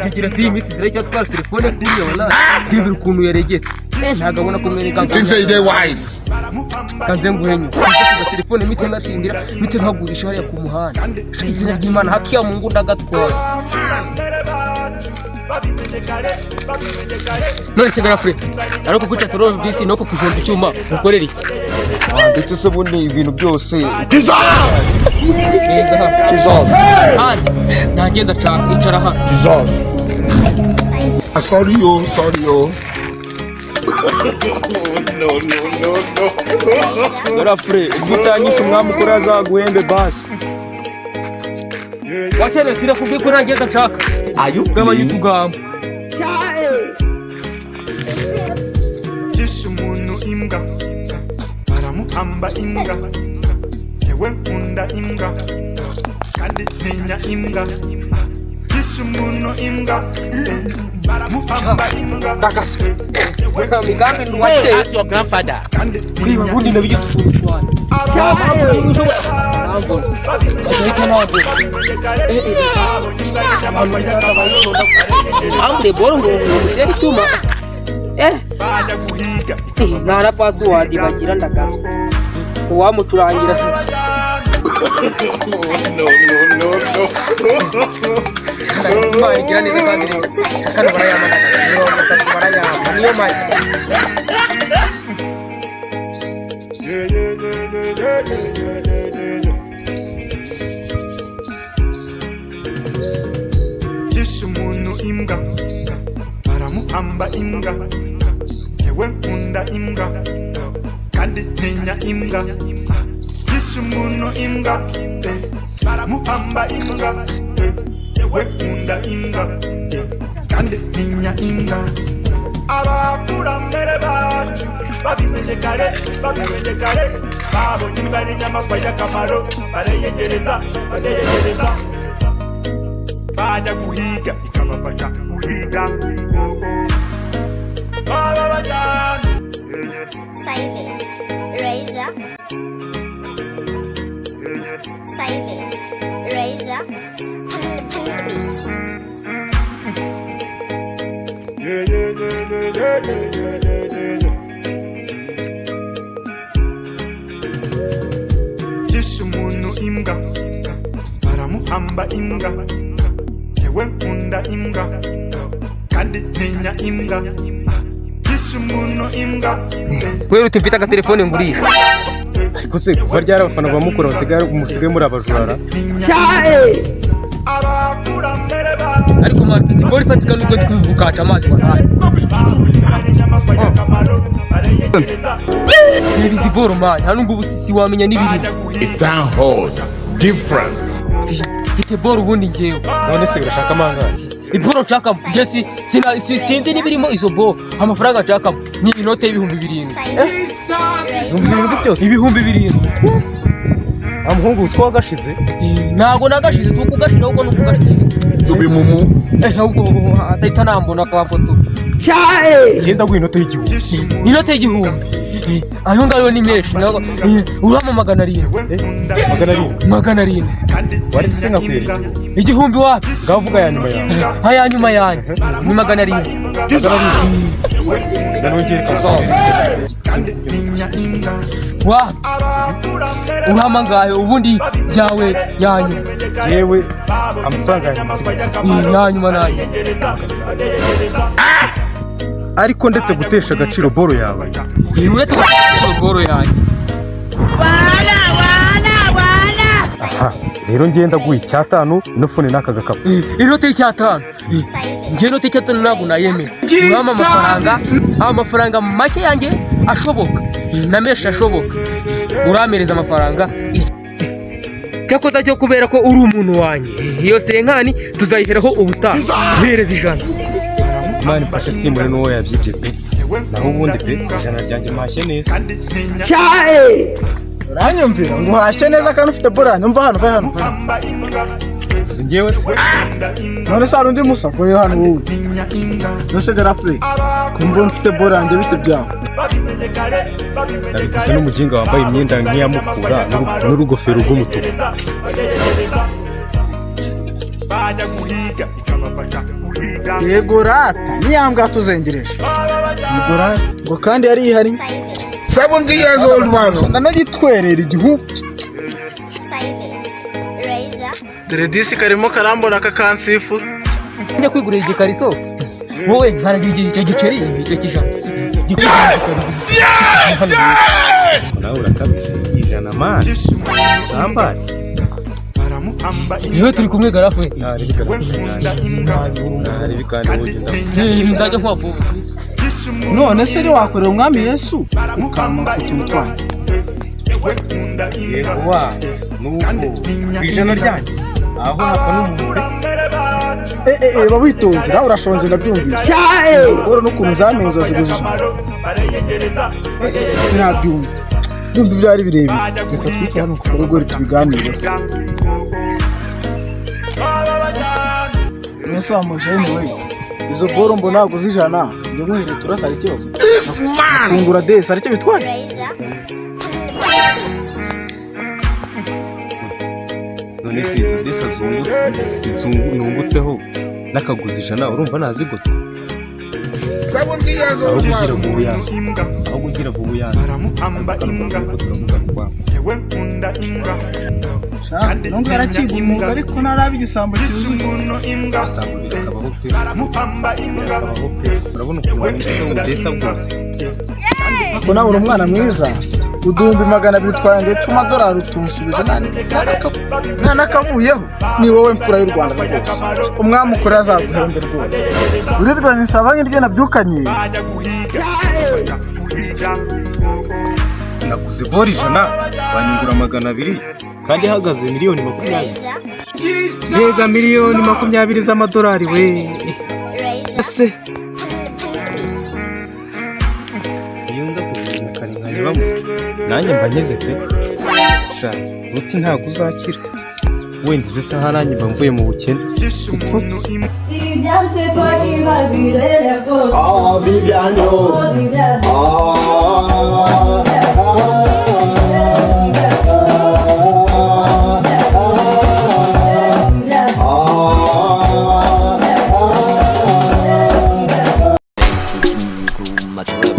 Kigira si imisi zire cyo twara telefone kuri wala debir ukuntu yaregetse ntagabona kumwereka kanze nguhenye kuko telefone mite ngatindira mite nkagurisha hariya ku muhanda izina ry'Imana hakiya Mungu ndagatwara none sigara fure ariko kuca toro bisi no kujomba icyuma ukorera iki ndetse se bundi ibintu byose nagenda icara hano sorry yo Dora fure gutanyisha umwami ukora azaguhembe basi wacene sira kubiko nagenda nshaka gabanya utugamba umuntu imbwa baramuhamba imbwa yewe nkunda imbwa kandi ntinya imbwa umuntu imbwa baramuhamba imbwa migambi nwache ask your grandfather kwiba bundi nabyo tutwana amre borongo yari tuma nara password bagira ndagazo uwamucurangira Gira neza kandi kana barayamana barayamana niyo mai umuntu imbwa baramuhamba imbwa yewe nkunda imbwa kandi ntinya imbwa umuntu imbwa baramuhamba imbwa yewe nkunda imbwa kandi ntinya imbwa abakurambere bacu babimenye kare babonye imbwa ari inyamaswa y'akamaro bareyegereza bajya guhiga ikabafasha guhiga baba bajyana Silent Razor Panda beats umuntu imbwa baramuhamba imbwa yewe nkunda imbwa kandi ntinya imbwa umuntu imbwa kwera utimfita ka telefone ngurisha ariko se kuva ryari abafana bamukora basigaye muri abajurara abakurambere bacu ariko market bori fatika nuko twuvukaca amazi wanaye Biziboro man hanungu busisi wamenya nibiri down hole different Kite boro ubundi ngewe none se urashaka mangahe iboro nshaka ngesi sinzi nibirimo izo bo amafaranga nshaka ni inote y'ibihumbi 7 ibintu byose ibihumbi 7 amuhungu uswa wagashize ntago nagashize suko gashira uko nukugashize tubimumu ahubwo atahita nambona kwa foto genda gwinote y'igihumbi inote y'igihumbi ayo ngayo ni menshi urama 700 wari se ngakwira igihumbi wapi ngavuga ya nyuma yawe aya nyuma yanjye ni 700 nanongere kazaza wa urama ngayo ubundi yawe yanyu yewe amafaranga ya nyuma nayo ariko ndetse gutesha agaciro boro yawe uretse gutesha boro yanjye aha rero ngenda guha 5 ino fone n'aka gakapu inote y'5 nge inote y'5 ntabwo nayemera urama amafaranga make yanjye ashoboka na menshi ashoboka uramereza amafaranga cyakoze cyo kubera ko uri umuntu wanjye iyo senkani tuzayiheraho ubutaha uhereza 100 mani mfashe simure n'uwo yabyibye pe naho ubundi pe 100 ryanjye mahashye neza uranyumvira ngo uhashye neza kandi ufite bora nyumva hano uzi njyewe se none se hari undi musakoye hano wowe nose garafure kumva mfite bora yanjye bite byawe nabikoze n'umuginga wambaye imyenda nk'iya Mukura n'urugofero rw'umutuku. yego rata niyambwa tuzengereje yego rata ngo kandi yari ihari 70 years old man. ndanagitwerera igihugu Silent. Razor. dore disi karimo karambona akakansifu njya kwigurira igikariso wowe nkaragira icyo giceri icyo kijana nawe urakabije ijana mani sambari yewe turi kumwe garafu ntari kandi wogenda ndajya nkwavuga none se rero wakorera umwami Yesu ukama kutuntu twanyu yego wa nuko kwijana ryanjye aho hapa n'umure babitonze nawe urashonze ndabyumvise ubwo n'ukuntu zamenza zibujije sinabyumva byumva byari birebire reka twite hano ku rugo tubiganireho nese wamuje we izo boro mbona ntabwo zijana njye muhere turasara ikibazo fungura desi aricyo bitwaye Razor. none se izo desa nungutseho n'akaguzi ijana urumva nazigota 70 years aho old kugira man. vuba yanjye aho kugira vuba yanjye nubwo yarakigumuka ariko ntarabe igisambo cyuzuye usanga bikabaho pe urabona ukuntu wanditseho udesa bwose ariko nawe uri umwana mwiza udumbi 200 twanjye tw'amadolari utunsubije nta nakavuyeho ni wowe mfura y'u Rwanda rwose umwami ukora azaguhembe rwose urirwanisha abanye ryo nabyukanye naguze bori ijana banyungura 200 kandi ihagaze miliyoni 20 Razor. mbega miliyoni 20 z'amadolari we Razor. ese Beats. iyo nza kubimenya kare nkanyuramo nanjye mba ngeze pe sha uti ntabwo uzakira wenda izi saha nanjye mba mvuye mu bukene Viviane, c'est toi qui m'as brûlé les peaux. Oh, Viviane. Oh, Viviane. Matura